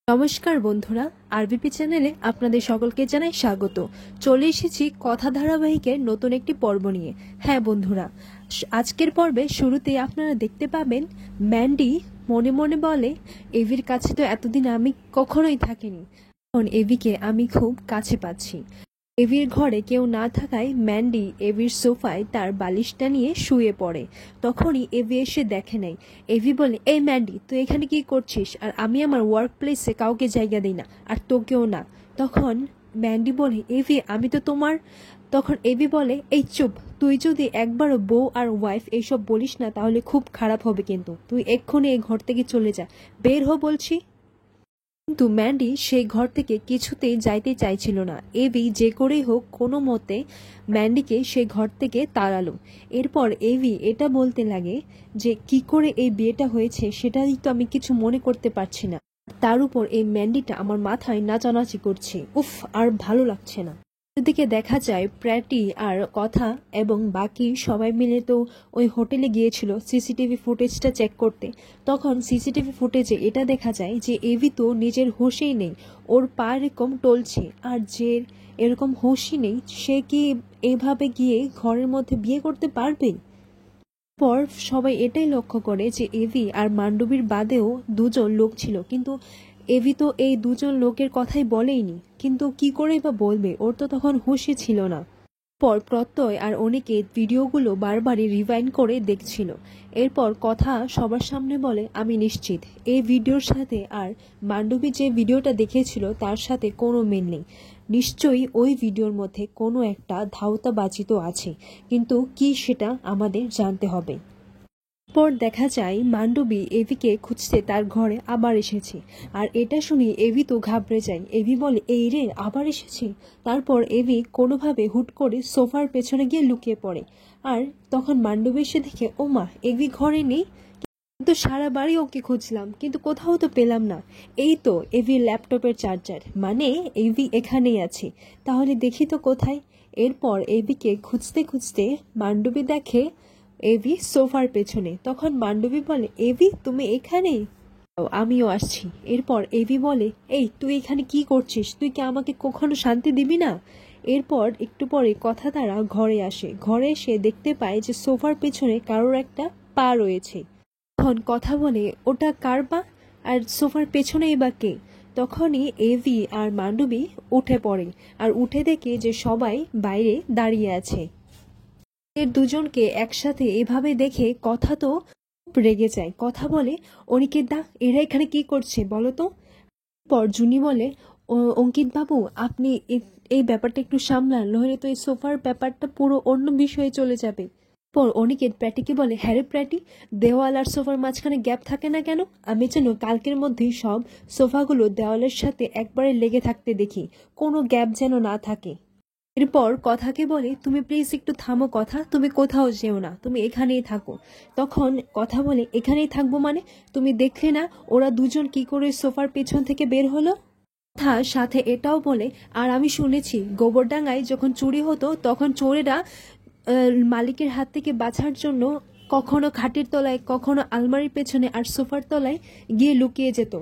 নমস্কার বন্ধুরা, আরবিপি চ্যানেলে আপনাদের সকলকে জানাই স্বাগত। চলে এসেছি কথা ধারাবাহিকের নতুন একটি পর্ব নিয়ে। হ্যাঁ বন্ধুরা, আজকের পর্বে শুরুতেই আপনারা দেখতে পাবেন ম্যান্ডি মনে মনে বলে, এভির কাছে তো এতদিন আমি কখনোই থাকিনি, এখন এভিকে আমি খুব কাছে পাচ্ছি। এভির ঘরে কেউ না থাকায় ম্যান্ডি এভির সোফায় তার বালিশটা নিয়ে শুয়ে পড়ে। তখনই এভি এসে দেখে নেয়। এভি বলে, এই ম্যান্ডি, তুই এখানে কি করছিস? আর আমি আমার ওয়ার্ক প্লেসে কাউকে জায়গা দিই না, আর তোকেও না। তখন ম্যান্ডি বলে, এভি আমি তো তোমার। তখন এভি বলে, এই চুপ, তুই যদি একবারও বউ আর ওয়াইফ এইসব বলিস না তাহলে খুব খারাপ হবে, কিন্তু তুই এক্ষুনি এই ঘর থেকে চলে যা, বের হ বলছি। কিন্তু ম্যান্ডি সেই ঘর থেকে কিছুতেই যাইতে চাইছিল না। এভি যে করেই হোক কোনো মতে ম্যান্ডিকে সেই ঘর থেকে তাড়ালো। এরপর এভি এটা বলতে লাগে যে কি করে এই বিয়েটা হয়েছে সেটাই তো আমি কিছু মনে করতে পারছি না, তার উপর এই ম্যান্ডিটা আমার মাথায় নাচানাচি করছে, উফ, আর ভালো লাগছে না। এদিকে দেখা যায় প্র্যাটি আর কথা এবং বাকি সবাই মিলে তো ওই হোটেলে গিয়েছিল সিসিটিভি ফুটেজটা চেক করতে। তখন সিসিটিভি ফুটেজে এটা দেখা যায় যে এভি তো নিজের হুঁশেই নেই, ওর পা এরকম টলছে, আর যে এরকম হুঁশই নেই সে কি এভাবে গিয়ে ঘরের মধ্যে বিয়ে করতে পারবে? পর সবাই এটাই লক্ষ্য করে যে এভি আর মান্ডবীর বাদেও দুজন লোক ছিল, কিন্তু এভি তো এই দুজন লোকের কথাই বলেইনি, কিন্তু কি করেই বা বলবে, ওর তো তখন হুঁশই ছিল না। পর প্রত্যয় আর অনিকেত ভিডিওগুলো বারবারই রিভাইন্ড করে দেখছিল। এরপর কথা সবার সামনে বলে, আমি নিশ্চিত এই ভিডিওর সাথে আর মান্ডবী যে ভিডিওটা দেখেছিল তার সাথে কোনো মিল নেই। নিশ্চয়ই ওই ভিডিওর মধ্যে কোনো একটা ধাওতাবাজি তো আছে, কিন্তু কি সেটা আমাদের জানতে হবে। পর দেখা যায় মান্ডবী এভিকে খুঁজতে তার ঘরে আবার এসেছে, আর এটা শুনে এভি তো ঘাবড়ে যায়। এভি বলে, এই রে, আবার এসেছে। তারপর এভি কোনোভাবে হুট করে সোফার পেছনে গিয়ে লুকিয়ে পড়ে, আর তখন মান্ডবী এসে দেখে, ও মা, এভি ঘরে নেই। কিন্তু সারা বাড়ি ওকে খুঁজলাম, কিন্তু কোথাও তো পেলাম না। এই তো এভির ল্যাপটপের চার্জার, মানে এভি এখানেই আছে, তাহলে দেখি তো কোথায়। এরপর এভিকে খুঁজতে খুঁজতে মান্ডবী দেখে এভি সোফার পেছনে। তখন মান্ডবী বলে, এভি তুমি এখানে? আমিও আসছি। এরপর এভি বলে, এই তুই এখানে কি করছিস? তুই কি আমাকে কখনো শান্তি দিবি না? এরপর একটু পরে কথা তারা ঘরে আসে। ঘরে এসে দেখতে পায় যে সোফার পেছনে কারোর একটা পা রয়েছে। তখন কথা বলে, ওটা কার পা? আর সোফার পেছনেই বা কে? তখনই এভি আর মান্ডবী উঠে পড়ে, আর উঠে দেখে যে সবাই বাইরে দাঁড়িয়ে আছে। এর দুজনকে একসাথে এভাবে দেখে কথা তো রেগে যায়। কথা বলে, অনিকেত দা, এরা এখানে কি করছে বলো তো? পর জুনি বলে, অঙ্কিত বাবু, আপনি এই ব্যাপারটা একটু সামলান, নইলে তো এই সোফার ব্যাপারটা পুরো অন্য বিষয়ে চলে যাবে। পর অনিকেত প্র্যাটিকে বলে, হ্যাঁ রে প্র্যাটি, দেওয়াল আর সোফার মাঝখানে গ্যাপ থাকে না কেন? আমি যেন কালকের মধ্যেই সব সোফাগুলো দেওয়ালের সাথে একবারে লেগে থাকতে দেখি, কোনো গ্যাপ যেন না থাকে। এরপর কথাকে বলে, তুমি প্লিজ একটু থামো কথা, তুমি কোথাও যেও না, তুমি এখানেই থাকো। তখন কথা বলে, এখানেই থাকবো মানে? তুমি দেখলে না ওরা দুজন কি করে সোফার পেছন থেকে বের হলো? কথা সাথে এটাও বলে, আর আমি শুনেছি গোবরডাঙ্গায় যখন চুরি হতো তখন চোরেরা মালিকের হাত থেকে বাঁচার জন্য কখনো খাটের তলায়, কখনো আলমারির পেছনে আর সোফার তলায় গিয়ে লুকিয়ে যেত।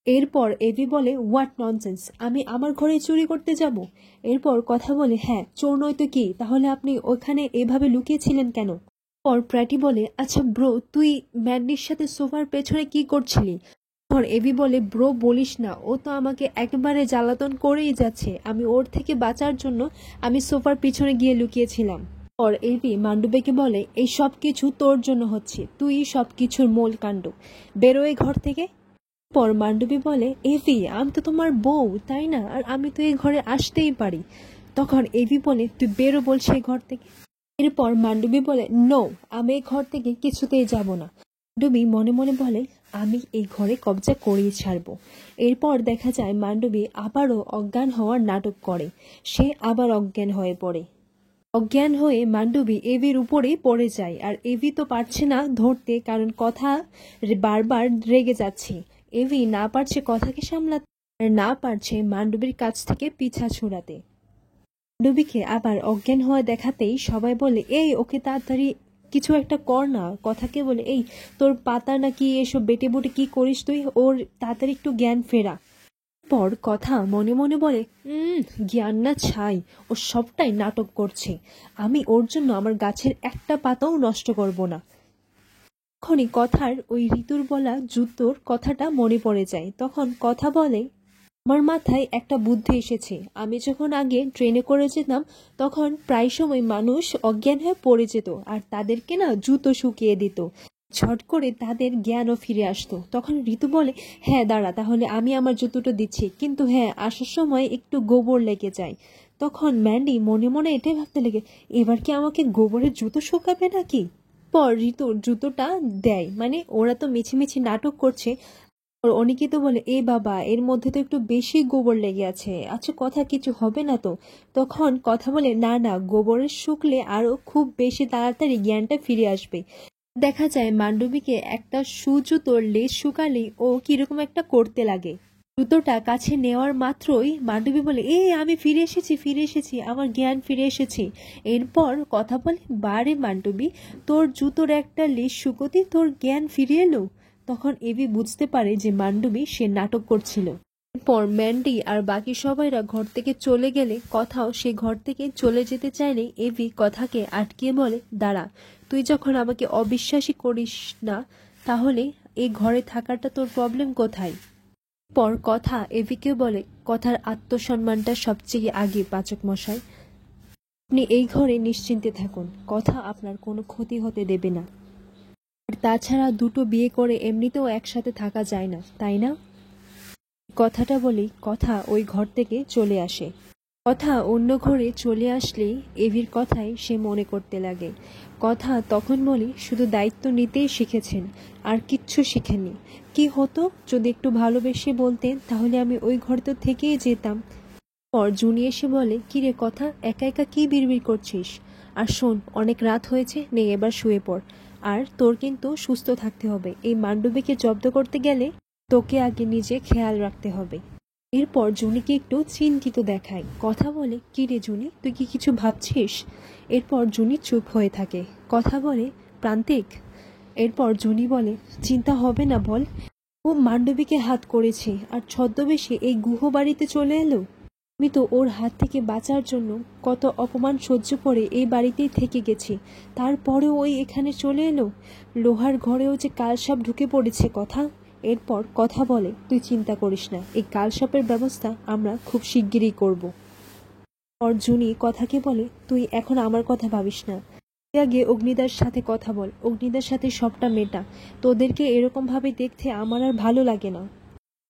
এরপর এভি বলে, হোয়াট ননসেন্স, আমি আমার ঘরে চুরি করতে যাব? এরপর কথা বলে, হ্যাঁ, চোর নয় তো কি, তাহলে আপনি ওখানে এভাবে লুকিয়েছিলেন কেন? পর প্র্যাটি বলে, আচ্ছা ব্রো, তুই ম্যান্ডির সাথে সোফার পেছনে কি করছিলি? পর এভি বলে, ব্রো বলিস না, ও তো আমাকে একেবারে জ্বালাতন করেই যাচ্ছে, আমি ওর থেকে বাঁচার জন্য আমি সোফার পিছনে গিয়ে লুকিয়েছিলাম। পর এভি মান্ডুবেকে বলে, এই সব কিছু তোর জন্য হচ্ছে, তুই সব কিছুর মূল কাণ্ড, বেরোয় ঘর থেকে। পর মান্ডবী বলে, এভি, আমি তো তোমার বউ, তাই না? আর আমি তো এই ঘরে আসতেই পারি। তখন এভি বলে, তুই বেরো বলছি এই ঘর থেকে। এরপর মান্ডবী বলে, নো, আমি এই ঘর থেকে কিছুতেই যাব না। মান্ডবী মনে মনে বলে, আমি এই ঘরে কবজা করেই ছাড়বো। এরপর দেখা যায় মান্ডবী আবারও অজ্ঞান হওয়ার নাটক করে, সে আবার অজ্ঞান হয়ে পড়ে। অজ্ঞান হয়ে মান্ডবী এভির উপরে পড়ে যায়, আর এভি তো পারছে না ধরতে, কারণ কথা বারবার রেগে যাচ্ছে। এভি না পারছে কথাকে সামলাতে, আর না পারছে মান্ডবীর কাছ থেকে পিছা ছুড়াতে। মান্ডবীকে আবার অজ্ঞান হওয়া দেখাতেই সবাই বলে, এই ওকে তাড়াতাড়ি কিছু একটা কর না। কথাকে বলে, এই তোর পাতা নাকি এসব বেটে বুটে কি করিস তুই, ওর তাড়াতাড়ি একটু জ্ঞান ফেরা। পর কথা মনে মনে বলে, জ্ঞান না ছাই, ও সবটাই নাটক করছে। আমি ওর জন্য আমার গাছের একটা পাতাও নষ্ট করব না। তখনই কথার ওই ঋতুর বলা জুতোর কথাটা মনে পড়ে যায়। তখন কথা বলে, আমার মাথায় একটা বুদ্ধি এসেছে। আমি যখন আগে ট্রেনে করে যেতাম তখন প্রায় সময় মানুষ অজ্ঞান হয়ে পড়ে যেত, আর তাদেরকে না জুতো শুকিয়ে দিত। ঝট করে তাদের জ্ঞানও ফিরে আসতো। তখন ঋতু বলে, হ্যাঁ দাঁড়া, তাহলে আমি আমার জুতোটা দিচ্ছি, কিন্তু হ্যাঁ আসার সময় একটু গোবর লেগে যায়। তখন ম্যান্ডি মনে মনে এটাই ভাবতে লেগে, এবার কি আমাকে গোবরের জুতো শুকাবে নাকি? পর ঋতুর জুতোটা দেয়, মানে ওরা তো মিছিমিছি নাটক করছে। আর অনেকে তো বলে, এ বাবা, এর মধ্যে তো একটু বেশি গোবর লেগে আছে, আচ্ছা কথা কিছু হবে না তো? তখন কথা বলে, না না, গোবরের শুকলে আরো খুব বেশি তাড়াতাড়ি জ্ঞানটা ফিরে আসবে। দেখা যায় মান্ডবীকে একটা সুজুতোর লেজ শুকালেই ও কিরকম একটা করতে লাগে। জুতোটা কাছে নেওয়ার মাত্রই মান্ডবী বলে, আমি ফিরে এসেছি, ফিরে এসেছি, আমার জ্ঞান ফিরে এসেছি। এরপর কথা বলে, বারে মান্ডবী, তোর জুতোর একটা লেজ শুকোতে তোর জ্ঞান ফিরে এলো? তখন এভি বুঝতে পারে যে মান্ডবী সে নাটক করছিল। এরপর ম্যান্ডি আর বাকি সবাইরা ঘর থেকে চলে গেলে কথাও সে ঘর থেকে চলে যেতে চাইলে এভি কথাকে আটকিয়ে বলে, দাঁড়া, তুই যখন আমাকে অবিশ্বাসী করিস না, তাহলে এই ঘরে থাকাটা তোর প্রবলেম কোথায়? পর কথা এভিকে বলে, কথার আত্মসম্মানটা সবচেয়ে আগে পাচক মশাই। আপনি এই ঘরে নিশ্চিন্তে থাকুন, কথা আপনার কোনো ক্ষতি হতে দেবে না। আর তাছাড়া দুটো বিয়ে করে এমনিতেও একসাথে থাকা যায় না, তাই না? কথাটা বলেই কথা ওই ঘর থেকে চলে আসে। কথা অন্য ঘরে চলে আসলেই এভির কথাই সে মনে করতে লাগে। কথা তখন বলি, শুধু দায়িত্ব নিতেই শিখেছেন, আর কিচ্ছু শিখেননি। কি হতো যদি একটু ভালোবেসে বলতেন, তাহলে আমি ওই ঘরে তো থেকেই যেতাম। পর জুনি এসে বলে, কিরে কথা, একা একা কি বিড়বিড় করছিস? আর শোন, অনেক রাত হয়েছে, নে এবার শুয়ে পড়। আর তোর কিন্তু সুস্থ থাকতে হবে। এই মান্ডবীকে জব্দ করতে গেলে তোকে আগে নিজে খেয়াল রাখতে হবে। এরপর জুনিকে একটু চিন্তিত দেখায়। কথা বলে, কি রে জুনি, তুই কি কিছু ভাবছিস? এরপর জুনি চুপ হয়ে থাকে। কথা বলে, প্রান্তিক। এরপর জুনি বলে, চিন্তা হবে না বল। ও মান্ডবীকে হাত করেছে আর ছদ্মবেশে এই গুহ বাড়িতে চলে এলো। আমি তো ওর হাত থেকে বাঁচার জন্য কত অপমান সহ্য করে এই বাড়িতেই থেকে গেছি, তারপরেও ওই এখানে চলে এলো। লোহার ঘরেও যে কালসাপ ঢুকে পড়েছে কথা। এরপর কথা বলে, তুই চিন্তা করিস না, এই কালসাপের ব্যবস্থা আমরা খুব শিগগিরই করব। অর্জুনই কথাকে বলে, তুই এখন আমার কথা ভাবিস না, তুই আগে অগ্নিদার সাথে কথা বল, অগ্নিদার সাথে সবটা মেটা। তোদেরকে এরকম ভাবে দেখতে আমার আর ভালো লাগে না।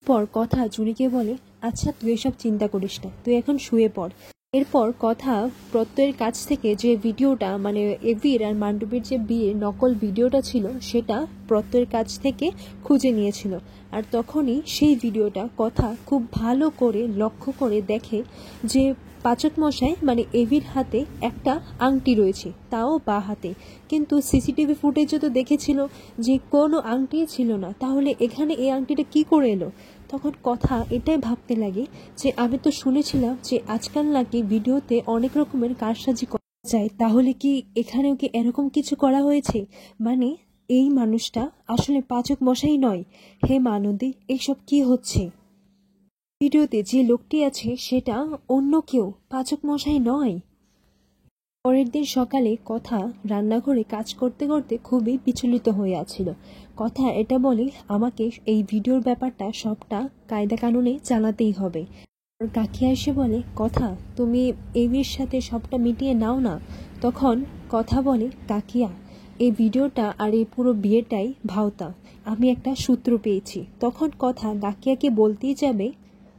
পর কথা জুনিকে বলে, আচ্ছা তুই এসব চিন্তা করিস না, তুই এখন শুয়ে পড়। এরপর কথা প্রত্যয়ের কাছ থেকে যে ভিডিওটা, মানে এভির আর মান্ডবীর যে বিয়ের নকল ভিডিওটা ছিল, সেটা প্রত্যয়ের কাছ থেকে খুঁজে নিয়েছিল। আর তখনই সেই ভিডিওটা কথা খুব ভালো করে লক্ষ্য করে দেখে যে পাচক মশাই মানে এভির হাতে একটা আংটি রয়েছে, তাও বা হাতে। কিন্তু সিসিটিভি ফুটেজে তো দেখেছিল যে কোনো আংটিই ছিল না, তাহলে এখানে এই আংটিটা কি করে এলো? তখন কথা এটাই ভাবতে লাগে যে আমি তো শুনেছিলাম যে আজকাল নাকি ভিডিওতে অনেক রকমের কারসাজি করা যায়, তাহলে কি এখানেও কি এরকম কিছু করা হয়েছে? মানে এই মানুষটা আসলে পাচক মশাই নয়। হে মানন্দী, এইসব কি হচ্ছে? ভিডিওতে যে লোকটি আছে সেটা অন্য কেউ, পাচক মশাই নয়। পরের দিন সকালে কথা রান্নাঘরে কাজ করতে করতে খুবই বিচলিত হয়ে আছিল। কথা এটা বলে, আমাকে এই ভিডিওর ব্যাপারটা সবটা কায়দা কানুনে চালাতেই হবে। কাকিয়া এসে বলে, কথা তুমি এভির সাথে সবটা মিটিয়ে নাও না। তখন কথা বলে, কাকিয়া, এই ভিডিওটা আর এই পুরো বিয়েটাই ভাওতা, আমি একটা সূত্র পেয়েছি। তখন কথা কাকিয়াকে বলতেই যাবে,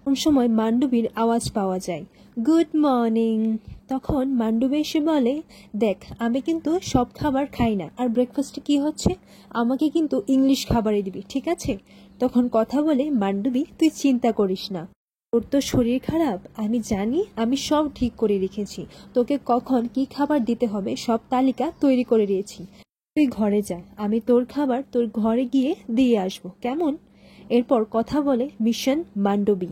কোন সময় মান্ডবীর আওয়াজ পাওয়া যায়, গুড মর্নিং। তখন মান্ডবী এসে বলে, দেখ আমি কিন্তু সব খাবার খাই না, আর ব্রেকফাস্টে কি হচ্ছে, আমাকে কিন্তু ইংলিশ খাবারই দিবি, ঠিক আছে? তখন কথা বলে, মান্ডবী তুই চিন্তা করিস না, তোর তো শরীর খারাপ, আমি জানি, আমি সব ঠিক করে রেখেছি। তোকে কখন কি খাবার দিতে হবে সব তালিকা তৈরি করে দিয়েছি। তুই ঘরে যা, আমি তোর খাবার তোর ঘরে গিয়ে দিয়ে আসবো, কেমন? এরপর কথা বলে, মিশন মান্ডবী।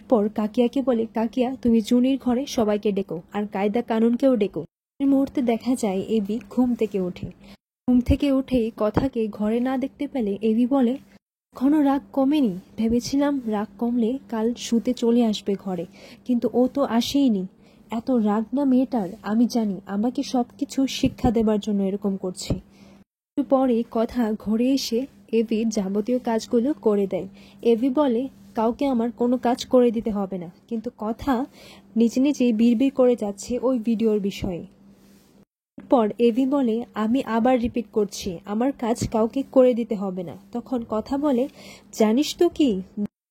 পর কাকিয়াকে বলে, কাকিয়া তুমি জুনির ঘরে সবাইকে ডেকো, আর কায়দা কানুনকেও ডেকো। এই মুহূর্তে দেখা যায় এভি ঘুম থেকে ওঠে। ঘুম থেকে উঠেই কথাকে ঘরে না দেখতে পেলে এভি বলে, এখনো রাগ কমেনি। ভেবেছিলাম রাগ কমলে কাল শুতে চলে আসবে ঘরে, কিন্তু ও তো আসেইনি। এত রাগ না মেয়েটার, আমি জানি আমাকে সবকিছু শিক্ষা দেবার জন্য এরকম করছে। একটু পরে কথা ঘুরে এসে এভি যাবতীয় কাজগুলো করে দেয়। এভি বলে কাউকে আমার কোনো কাজ করে দিতে হবে না, কিন্তু কথা নিজে নিজেই বিড়বিড় করে যাচ্ছে ওই ভিডিওর বিষয়ে। পর এভি বলে আমি আবার রিপিট করছি, আমার কাজ কাউকে করে দিতে হবে না। তখন কথা বলে জানিস তো কি,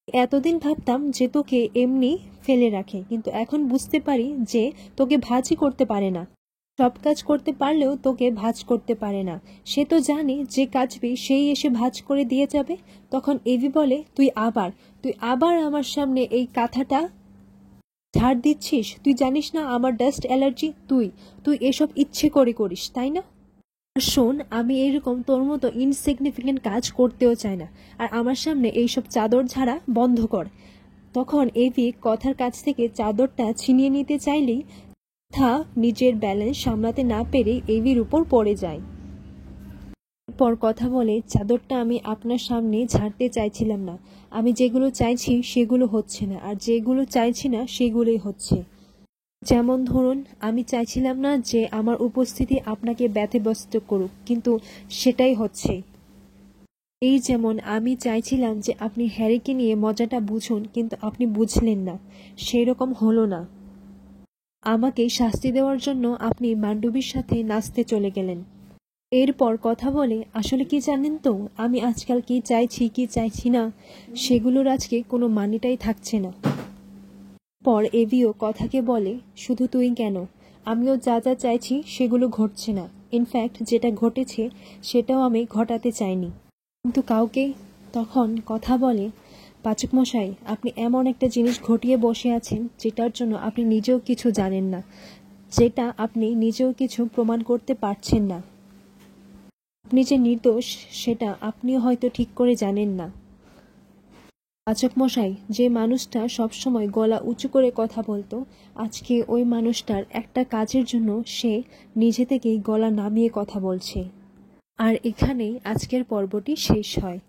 এতদিন ভাবতাম যে তোকে এমনি ফেলে রাখে, কিন্তু এখন বুঝতে পারি যে তোকে ভাঁজই করতে পারে না। সব কাজ করতে পারলেও তোকে ভাঁজ করতে পারে না। সে তো জানে যে কাজবি সেই এসে ভাঁজ করে দিয়ে যাবে। তখন এভি বলে তুই আবার আমার সামনে এই কথাটা ঝাড় দিচ্ছিস? তুই জানিস না আমার ডাস্ট অ্যালার্জি? তুই এসব ইচ্ছে করে করিস, তাই না? আর শোন, আমি এরকম তোর মতো ইনসিগনিফিকেন্ট কাজ করতেও চাই না। আর আমার সামনে এইসব চাদর ঝাড়া বন্ধ কর। তখন এভি কথার কাছ থেকে চাদরটা ছিনিয়ে নিতে চাইলেই কথা নিজের ব্যালেন্স সামলাতে না পেরে এভির উপর পড়ে যায়। পর কথা বলে চাদরটা আমি আপনার সামনে ঝাড়তে চাইছিলাম না। আমি যেগুলো চাইছি সেগুলো হচ্ছে না, আর যেগুলো চাইছি না সেগুলোই হচ্ছে। যেমন ধরুন, আমি চাইছিলাম না যে আমার উপস্থিতি আপনাকে ব্যতিব্যস্ত করুক, কিন্তু সেটাই হচ্ছে। এই যেমন আমি চাইছিলাম যে আপনি হ্যারিকে নিয়ে মজাটা বুঝুন, কিন্তু আপনি বুঝলেন না, সেই রকম হলো না। আমাকে শাস্তি দেওয়ার জন্য আপনি মান্ডবীর সাথে নাচতে চলে গেলেন। এরপর কথা বলে আসলে কি জানেন তো, আমি আজকাল কি চাইছি কি চাইছি না সেগুলোর আজকে কোনো মানেটাই থাকছে না। পর এভিও কথাকে বলে শুধু তুই কেন, আমিও যা যা চাইছি সেগুলো ঘটছে না। ইনফ্যাক্ট যেটা ঘটেছে সেটাও আমি ঘটাতে চাইনি, কিন্তু কাউকে। তখন কথা বলে পাচক মশাই, আপনি এমন একটা জিনিস ঘটিয়ে বসে আছেন যেটার জন্য আপনি নিজেও কিছু জানেন না, যেটা আপনি নিজেও কিছু প্রমাণ করতে পারছেন না। আপনি যে নির্দোষ সেটা আপনিও হয়তো ঠিক করে জানেন না। পাচক মশাই, যে মানুষটা সবসময় গলা উঁচু করে কথা বলতো, আজকে ওই মানুষটার একটা কাজের জন্য সে নিজে থেকেই গলা নামিয়ে কথা বলছে। আর এখানেই আজকের পর্বটি শেষ হয়।